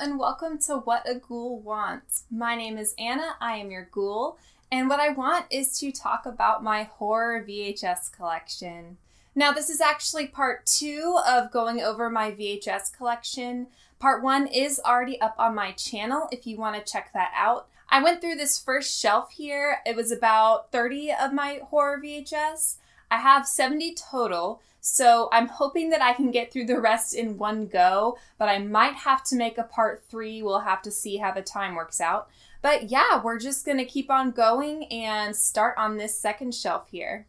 and welcome to What a Ghoul Wants. My name is Anna, I am your ghoul, and what I want is to talk about my horror VHS collection. Now, this is actually part 2 of going over my VHS collection. Part 1 is already up on my channel if you want to check that out. I went through this first shelf here. It was about 30 of my horror VHS. I have 70 total, so I'm hoping that I can get through the rest in one go, but I might have to make a part 3. We'll have to see how the time works out. But yeah, we're just going to keep on going and start on this second shelf here.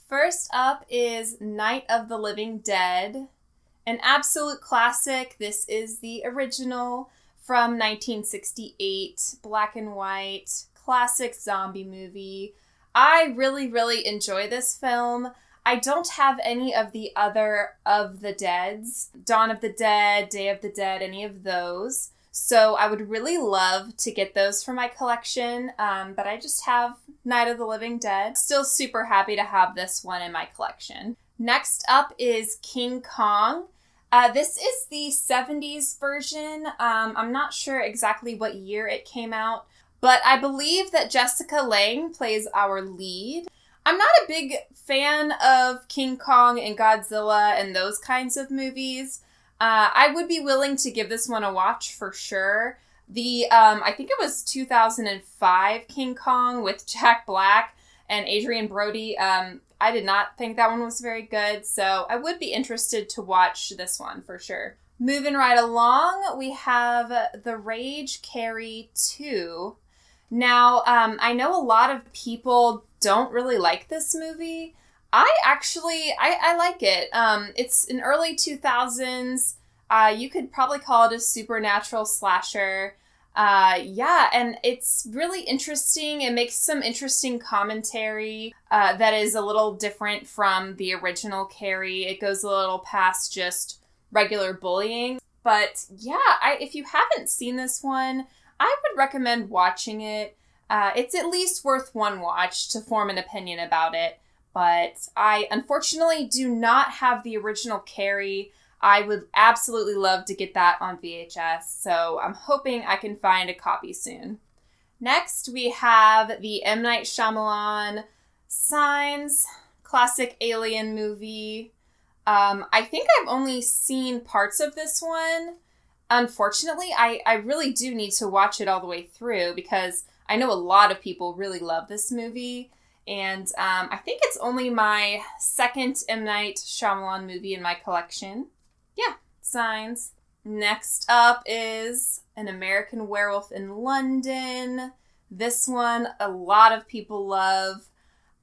First up is Night of the Living Dead, an absolute classic. This is the original from 1968, black and white, classic zombie movie. I really enjoy this film. I don't have any of the other of the Deads, Dawn of the Dead, Day of the Dead, any of those. So I would really love to get those for my collection, but I just have Night of the Living Dead. Still super happy to have this one in my collection. Next up is King Kong. This is the 70s version. I'm not sure exactly what year it came out, but I believe that Jessica Lange plays our lead. I'm not a big fan of King Kong and Godzilla and those kinds of movies. I would be willing to give this one a watch for sure. I think it was 2005 King Kong with Jack Black and Adrian Brody. I did not think that one was very good, so I would be interested to watch this one for sure. Moving right along, we have The Rage Carrie 2. Now, I know a lot of people don't really like this movie. I like it. It's in early 2000s. You could probably call it a supernatural slasher. And it's really interesting. It makes some interesting commentary that is a little different from the original Carrie. It goes a little past just regular bullying. But yeah, if you haven't seen this one, I would recommend watching it. It's at least worth one watch to form an opinion about it. But I unfortunately do not have the original Carrie. I would absolutely love to get that on VHS, so I'm hoping I can find a copy soon. Next, we have the M. Night Shyamalan Signs, classic alien movie. I think I've only seen parts of this one. Unfortunately, I really do need to watch it all the way through because I know a lot of people really love this movie. And I think it's only my second M. Night Shyamalan movie in my collection. Yeah, Signs. Next up is An American Werewolf in London. This one, a lot of people love.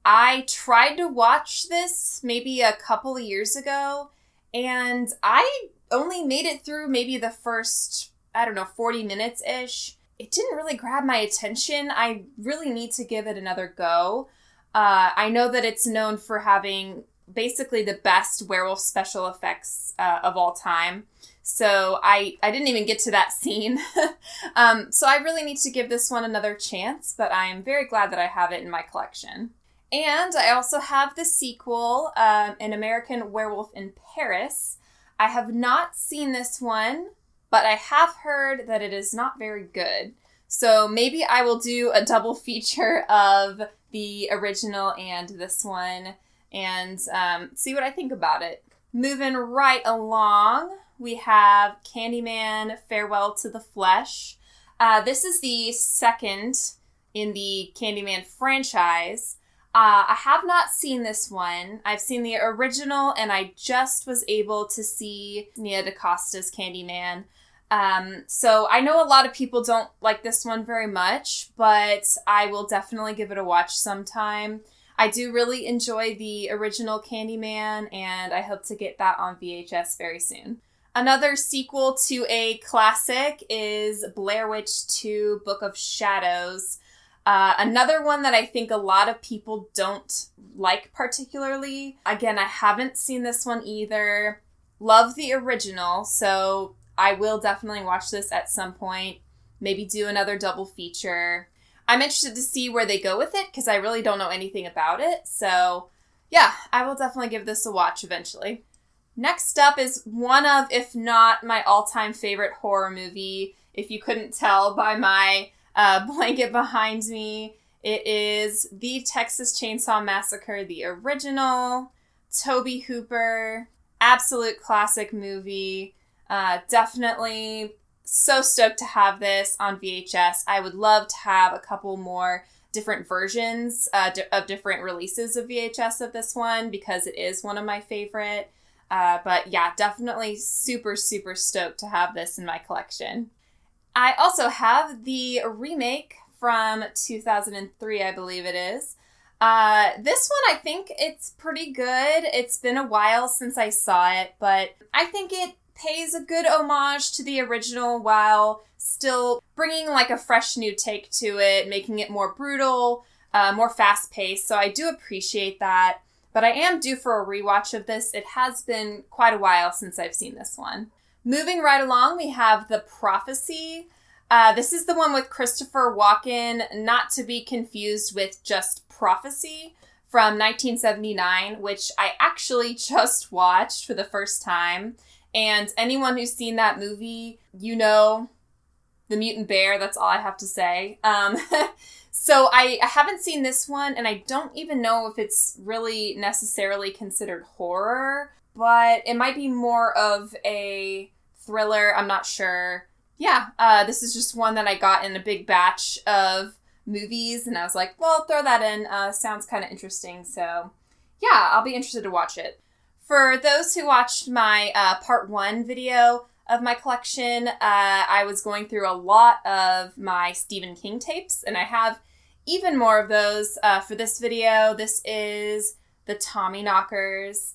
I tried to watch this maybe a couple of years ago, and I only made it through maybe the first, 40 minutes-ish. It didn't really grab my attention. I really need to give it another go. I know that it's known for having basically the best werewolf special effects of all time. So I didn't even get to that scene. So I really need to give this one another chance, but I am very glad that I have it in my collection. And I also have the sequel, An American Werewolf in Paris. I have not seen this one, but I have heard that it is not very good. So maybe I will do a double feature of the original and this one and see what I think about it. Moving right along, we have Candyman, Farewell to the Flesh. This is the second in the Candyman franchise. I have not seen this one. I've seen the original, and I just was able to see Nia DaCosta's Candyman. So I know a lot of people don't like this one very much, but I will definitely give it a watch sometime. I do really enjoy the original Candyman, and I hope to get that on VHS very soon. Another sequel to a classic is Blair Witch 2: Book of Shadows. Another one that I think a lot of people don't like particularly. Again, I haven't seen this one either. Love the original, so I will definitely watch this at some point. Maybe do another double feature. I'm interested to see where they go with it because I really don't know anything about it. So yeah, I will definitely give this a watch eventually. Next up is one of, if not my all-time favorite horror movie, if you couldn't tell by my blanket behind me. It is the Texas Chainsaw Massacre, the original. Tobe Hooper, absolute classic movie. Definitely so stoked to have this on VHS. I would love to have a couple more different versions of different releases of VHS of this one because it is one of my favorite. But yeah, definitely super, super stoked to have this in my collection. I also have the remake from 2003, I believe it is. This one, I think it's pretty good. It's been a while since I saw it, but I think it pays a good homage to the original while still bringing like a fresh new take to it, making it more brutal, more fast-paced. So I do appreciate that. But I am due for a rewatch of this. It has been quite a while since I've seen this one. Moving right along, we have The Prophecy. This is the one with Christopher Walken, not to be confused with just Prophecy from 1979, which I actually just watched for the first time. And anyone who's seen that movie, you know the mutant bear. That's all I have to say. So I haven't seen this one, and I don't even know if it's really necessarily considered horror, but it might be more of a thriller. I'm not sure. Yeah, this is just one that I got in a big batch of movies, and I was like, well, throw that in. Sounds kind of interesting, so yeah, I'll be interested to watch it. For those who watched my part 1 video of my collection, I was going through a lot of my Stephen King tapes, and I have even more of those for this video. This is the Tommyknockers.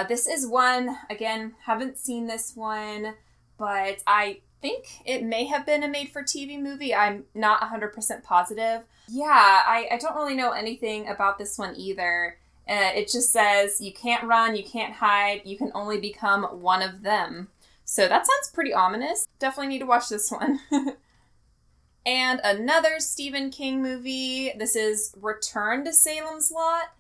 This is one, again, haven't seen this one, but I think it may have been a made-for-TV movie. I'm not 100% positive. Yeah, I don't really know anything about this one either. It just says, you can't run, you can't hide, you can only become one of them. So that sounds pretty ominous. Definitely need to watch this one. And another Stephen King movie. This is Return to Salem's Lot.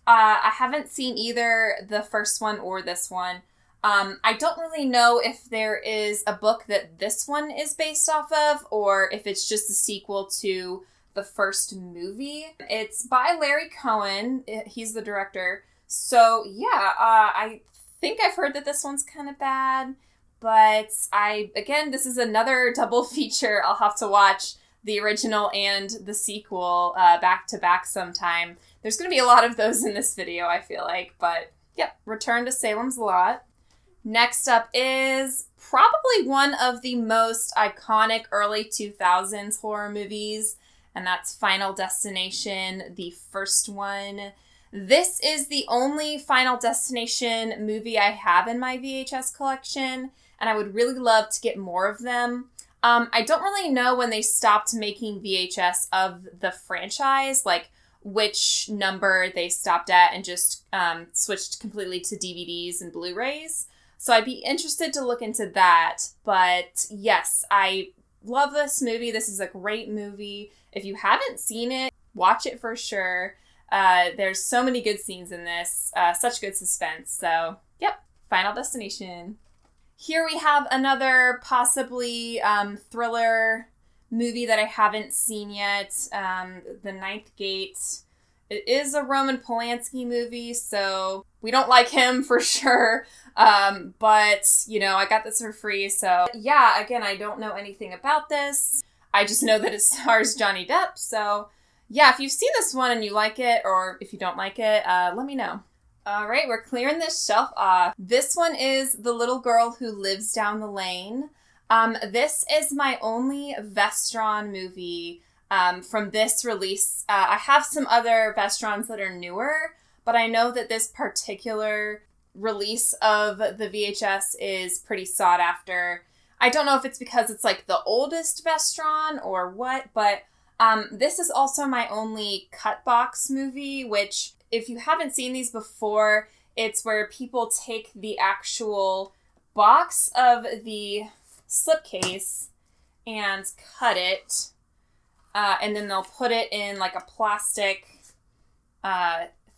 I haven't seen either the first one or this one. I don't really know if there is a book that this one is based off of, or if it's just a sequel to the first movie. It's by Larry Cohen. He's the director. So yeah, I think I've heard that this one's kind of bad. But again, this is another double feature. I'll have to watch the original and the sequel back to back sometime. There's going to be a lot of those in this video, I feel like. But yep, Return to Salem's Lot. Next up is probably one of the most iconic early 2000s horror movies, and that's Final Destination, the first one. This is the only Final Destination movie I have in my VHS collection, and I would really love to get more of them. I don't really know when they stopped making VHS of the franchise, like which number they stopped at and just switched completely to DVDs and Blu-rays. So I'd be interested to look into that. But yes, I love this movie. This is a great movie. If you haven't seen it, watch it for sure. There's so many good scenes in this. Such good suspense. So, yep, Final Destination. Here we have another possibly thriller movie that I haven't seen yet. The Ninth Gate. It is a Roman Polanski movie, so we don't like him for sure. But, you know, I got this for free. So, yeah, again, I don't know anything about this. I just know that it stars Johnny Depp. So, yeah, if you've seen this one and you like it, or if you don't like it, let me know. All right, we're clearing this shelf off. This one is The Little Girl Who Lives Down the Lane. This is my only Vestron movie from this release. I have some other Vestrons that are newer, but I know that this particular release of the VHS is pretty sought after. I don't know if it's because it's like the oldest Vestron or what, but this is also my only cut box movie, which if you haven't seen these before, it's where people take the actual box of the slipcase and cut it, and then they'll put it in like a plastic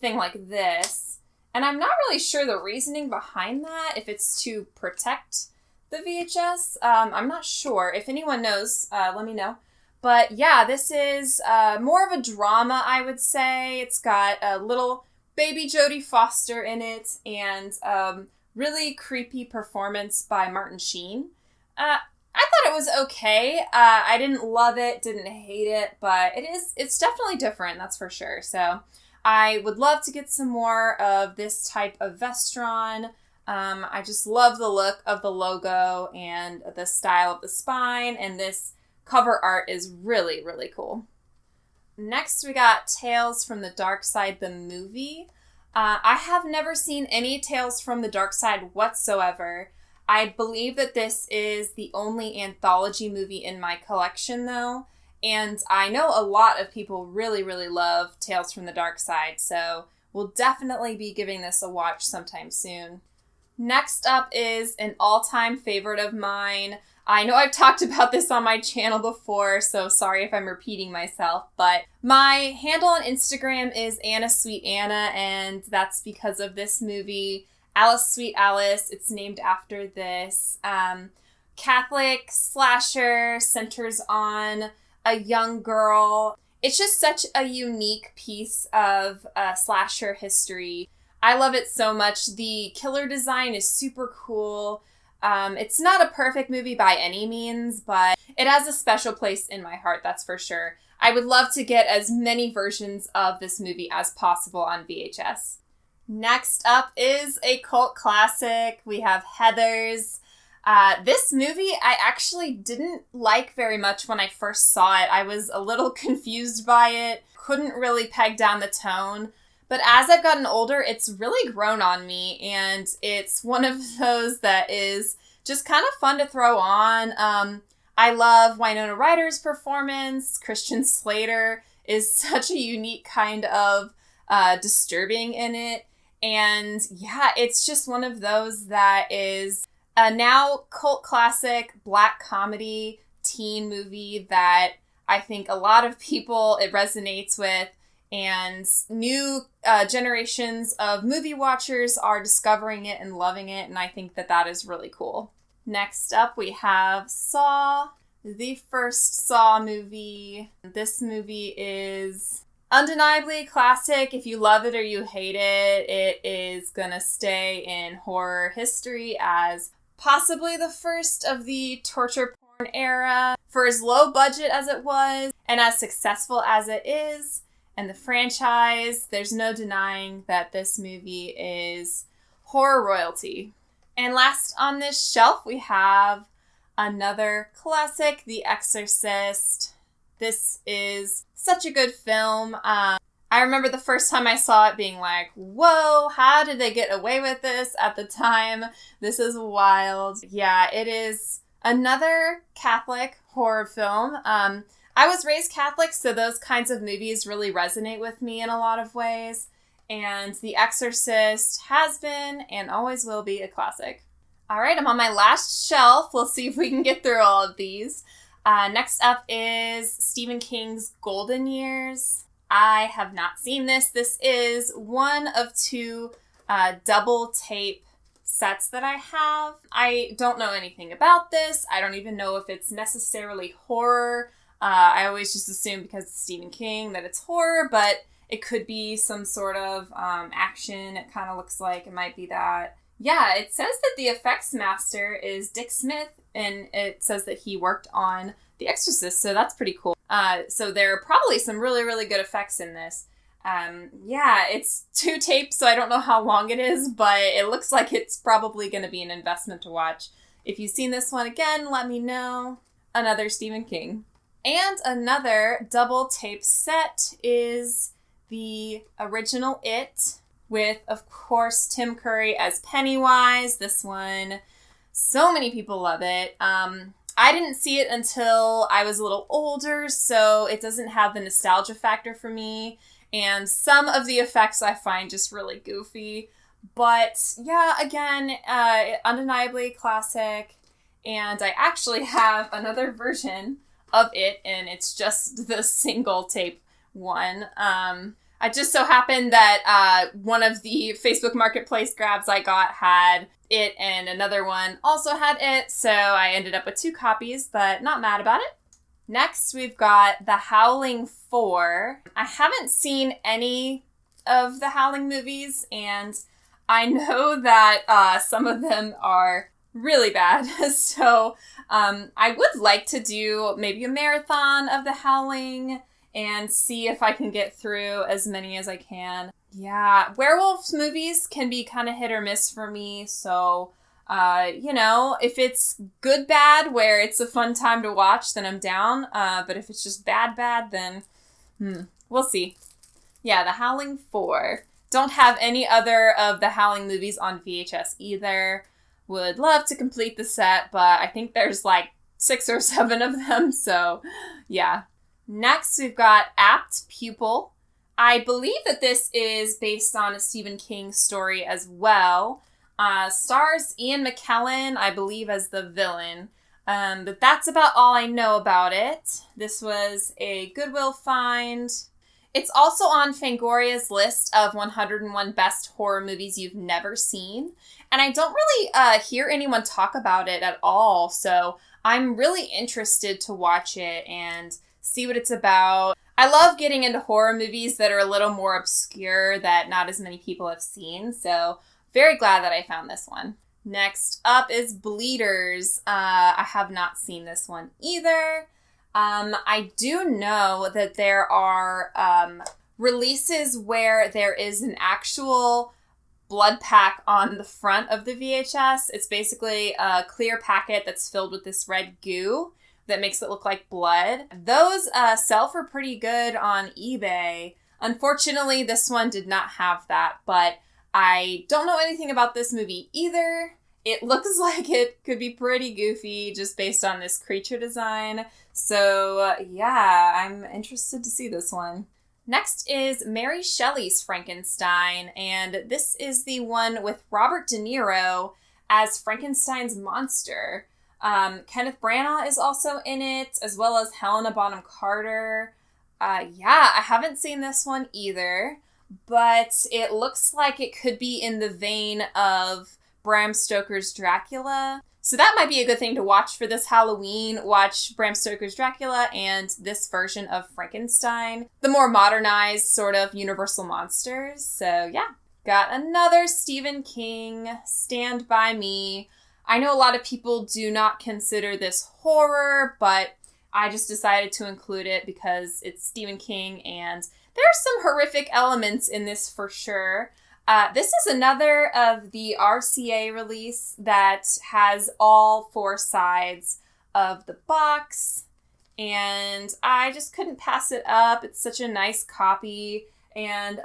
thing like this, And I'm not really sure the reasoning behind that, if it's to protect the VHS. I'm not sure. If anyone knows, let me know. But yeah, this is more of a drama, I would say. It's got a little baby Jodie Foster in it, and really creepy performance by Martin Sheen. I thought it was okay. I didn't love it, didn't hate it, but it's definitely different, that's for sure. So I would love to get some more of this type of Vestron. I just love the look of the logo and the style of the spine, and this cover art is really, really cool. Next, we got Tales from the Dark Side, the movie. I have never seen any Tales from the Dark Side whatsoever. I believe that this is the only anthology movie in my collection, though. And I know a lot of people really, really love Tales from the Dark Side, so we'll definitely be giving this a watch sometime soon. Next up is an all-time favorite of mine. I know I've talked about this on my channel before, so sorry if I'm repeating myself, but my handle on Instagram is Anna Sweet Anna, and that's because of this movie, Alice Sweet Alice. It's named after this Catholic slasher, centers on a young girl. It's just such a unique piece of slasher history. I love it so much. The killer design is super cool. It's not a perfect movie by any means, but it has a special place in my heart, that's for sure. I would love to get as many versions of this movie as possible on VHS. Next up is a cult classic. We have Heathers. This movie I actually didn't like very much when I first saw it. I was a little confused by it, couldn't really peg down the tone. But as I've gotten older, it's really grown on me, and it's one of those that is just kind of fun to throw on. I love Winona Ryder's performance. Christian Slater is such a unique kind of disturbing in it. And yeah, it's just one of those that is a now cult classic black comedy teen movie that I think a lot of people it resonates with. And new generations of movie watchers are discovering it and loving it, and I think that that is really cool. Next up, we have Saw, the first Saw movie. This movie is undeniably classic. If you love it or you hate it, it is gonna stay in horror history as possibly the first of the torture porn era. For as low budget as it was, and as successful as it is, and the franchise, there's no denying that this movie is horror royalty. And last on this shelf, we have another classic, The Exorcist. This is such a good film. I remember the first time I saw it being like, whoa, how did they get away with this at the time? This is wild. Yeah, it is another Catholic horror film. I was raised Catholic, so those kinds of movies really resonate with me in a lot of ways. And The Exorcist has been and always will be a classic. All right, I'm on my last shelf. We'll see if we can get through all of these. Next up is Stephen King's Golden Years. I have not seen this. This is one of two double tape sets that I have. I don't know anything about this. I don't even know if it's necessarily horror. I always just assume because it's Stephen King that it's horror, but it could be some sort of action. It kind of looks like it might be that. Yeah, it says that the effects master is Dick Smith, and it says that he worked on The Exorcist, so that's pretty cool. So there are probably some really, really good effects in this. Yeah, it's 2 tapes, so I don't know how long it is, but it looks like it's probably going to be an investment to watch. If you've seen this one again, let me know. Another Stephen King. And another double tape set is the original It, with, of course, Tim Curry as Pennywise. This one, so many people love it. I didn't see it until I was a little older, so it doesn't have the nostalgia factor for me. And some of the effects I find just really goofy. But yeah, again, undeniably classic. And I actually have another version of it, and it's just the single tape one. I just so happened that one of the Facebook Marketplace grabs I got had it, and another one also had it, so I ended up with 2 copies, but not mad about it. Next, we've got The Howling Four. I haven't seen any of the Howling movies, and I know that some of them are really bad, so I would like to do maybe a marathon of The Howling and see if I can get through as many as I can. Yeah, werewolf movies can be kind of hit or miss for me, so if it's good bad where it's a fun time to watch, then I'm down. But if it's just bad, then we'll see. Yeah, The Howling 4. Don't have any other of the Howling movies on VHS either. Would love to complete the set, but I think there's like 6 or 7 of them, so yeah. Next, we've got Apt Pupil. I believe that this is based on a Stephen King story as well. Stars Ian McKellen, I believe, as the villain. But that's about all I know about it. This was a Goodwill find. It's also on Fangoria's list of 101 best horror movies you've never seen. And I don't really hear anyone talk about it at all. So I'm really interested to watch it and see what it's about. I love getting into horror movies that are a little more obscure that not as many people have seen. So very glad that I found this one. Next up is Bleeders. I have not seen this one either. I do know that there are releases where there is an actual blood pack on the front of the VHS. It's basically a clear packet that's filled with this red goo that makes it look like blood. Those sell for pretty good on eBay. Unfortunately, this one did not have that, but I don't know anything about this movie either. It looks like it could be pretty goofy just based on this creature design. So yeah, I'm interested to see this one. Next is Mary Shelley's Frankenstein, and this is the one with Robert De Niro as Frankenstein's monster. Kenneth Branagh is also in it, as well as Helena Bonham Carter. I haven't seen this one either, but it looks like it could be in the vein of Bram Stoker's Dracula. So that might be a good thing to watch for this Halloween. Watch Bram Stoker's Dracula and this version of Frankenstein, the more modernized sort of Universal monsters. So yeah, got another Stephen King, Stand By Me. I know a lot of people do not consider this horror, but I just decided to include it because it's Stephen King and there's some horrific elements in this for sure. This is another of the RCA release that has all 4 sides of the box, and I just couldn't pass it up. It's such a nice copy, and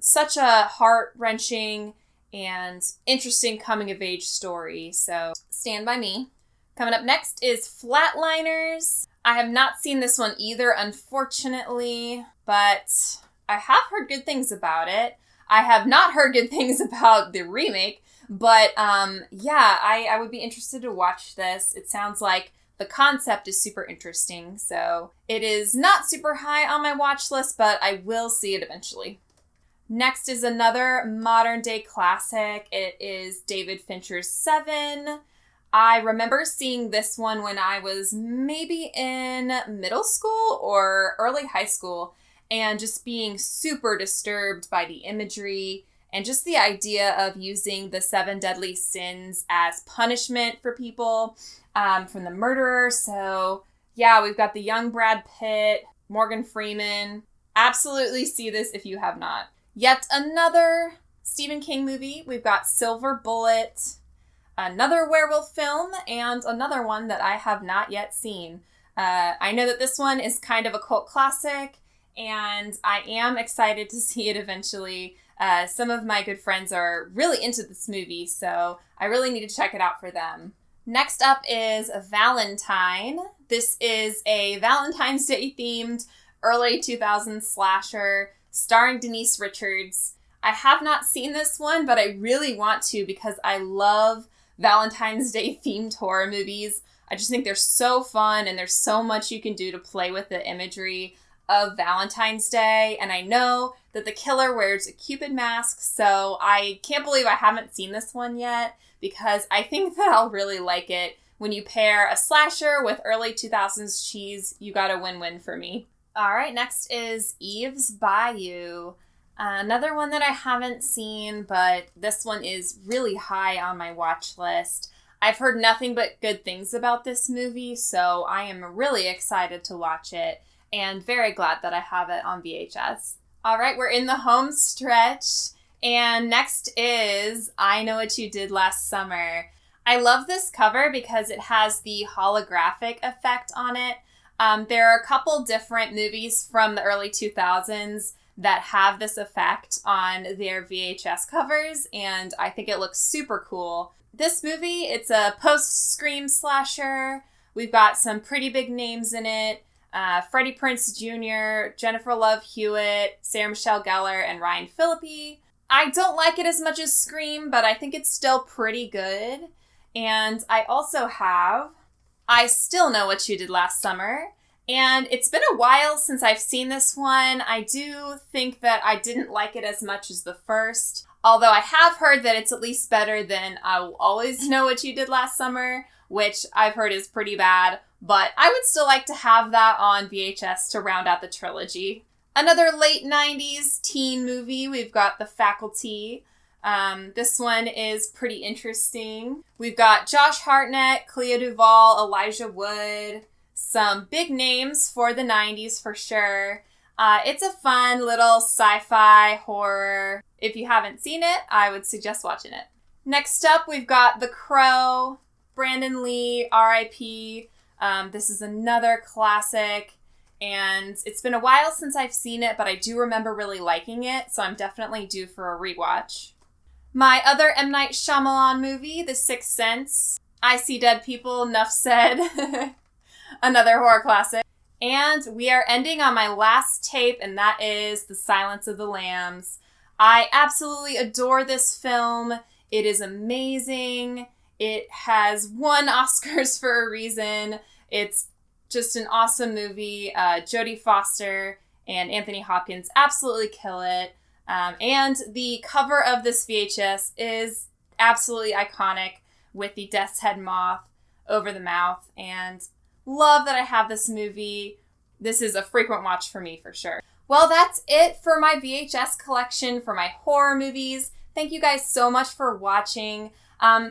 such a heart-wrenching and interesting coming-of-age story, so Stand By Me. Coming up next is Flatliners. I have not seen this one either, unfortunately, but I have heard good things about it. I have not heard good things about the remake, but I would be interested to watch this. It sounds like the concept is super interesting, so it is not super high on my watch list, but I will see it eventually. Next is another modern day classic. It is David Fincher's Seven. I remember seeing this one when I was maybe in middle school or early high school, and just being super disturbed by the imagery and just the idea of using the 7 deadly sins as punishment for people from the murderer. So yeah, we've got the young Brad Pitt, Morgan Freeman. Absolutely see this if you have not. Yet another Stephen King movie. We've got Silver Bullet, another werewolf film, and another one that I have not yet seen. I know that this one is kind of a cult classic, and I am excited to see it eventually. Some of my good friends are really into this movie, so I really need to check it out for them. Next up is Valentine. This is a Valentine's Day themed early 2000s slasher starring Denise Richards. I have not seen this one, but I really want to because I love Valentine's Day themed horror movies. I just think they're so fun and there's so much you can do to play with the imagery of Valentine's Day, and I know that the killer wears a Cupid mask, so I can't believe I haven't seen this one yet, because I think that I'll really like it. When you pair a slasher with early 2000s cheese, you got a win-win for me. All right, next is Eve's Bayou. Another one that I haven't seen, but this one is really high on my watch list. I've heard nothing but good things about this movie, so I am really excited to watch it and very glad that I have it on VHS. All right, we're in the home stretch, and next is I Know What You Did Last Summer. I love this cover because it has the holographic effect on it. There are a couple different movies from the early 2000s that have this effect on their VHS covers, and I think it looks super cool. This movie, it's a post-Scream slasher. We've got some pretty big names in it. Freddie Prinze Jr., Jennifer Love Hewitt, Sarah Michelle Gellar, and Ryan Phillippe. I don't like it as much as Scream, but I think it's still pretty good. And I also have I Still Know What You Did Last Summer. And it's been a while since I've seen this one. I do think that I didn't like it as much as the first. Although I have heard that it's at least better than I Will Always Know What You Did Last Summer, which I've heard is pretty bad. But I would still like to have that on VHS to round out the trilogy. Another late 90s teen movie, we've got The Faculty. This one is pretty interesting. We've got Josh Hartnett, Clea Duvall, Elijah Wood. Some big names for the 90s for sure. It's a fun little sci-fi horror. If you haven't seen it, I would suggest watching it. Next up, we've got The Crow, Brandon Lee, R.I.P. This is another classic, and it's been a while since I've seen it, but I do remember really liking it, so I'm definitely due for a rewatch. My other M. Night Shyamalan movie, The Sixth Sense. I See Dead People, enough said. Another horror classic. And we are ending on my last tape, and that is The Silence of the Lambs. I absolutely adore this film. It is amazing. It has won Oscars for a reason. It's just an awesome movie. Jodie Foster and Anthony Hopkins absolutely kill it. And the cover of this VHS is absolutely iconic with the death's head moth over the mouth. And love that I have this movie. This is a frequent watch for me for sure. Well, that's it for my VHS collection for my horror movies. Thank you guys so much for watching.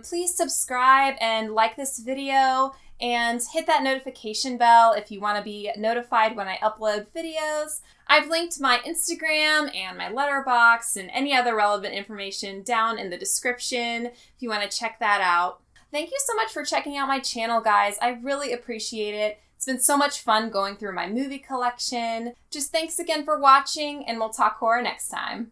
Please subscribe and like this video and hit that notification bell if you want to be notified when I upload videos. I've linked my Instagram and my letterbox and any other relevant information down in the description if you want to check that out. Thank you so much for checking out my channel, guys. I really appreciate it. It's been so much fun going through my movie collection. Just thanks again for watching, and we'll talk horror next time.